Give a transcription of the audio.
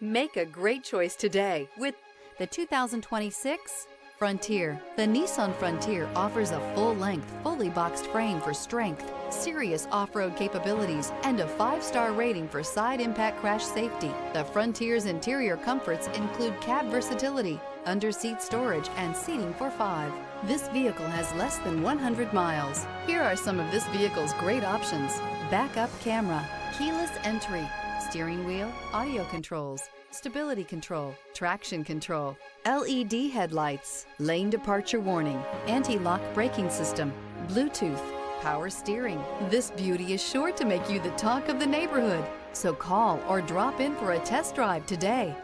Make a great choice today with the 2026 Frontier. The Nissan Frontier offers a full-length, fully boxed frame for strength, serious off-road capabilities, and a 5-star rating for side impact crash safety. The Frontier's interior comforts include cab versatility, under-seat storage, and seating for 5. This vehicle has less than 100 miles. Here are some of this vehicle's great options: backup camera, keyless entry, steering wheel audio controls, stability control, traction control, LED headlights, lane departure warning, anti-lock braking system, Bluetooth, power steering. This beauty is sure to make you the talk of the neighborhood. So call or drop in for a test drive today.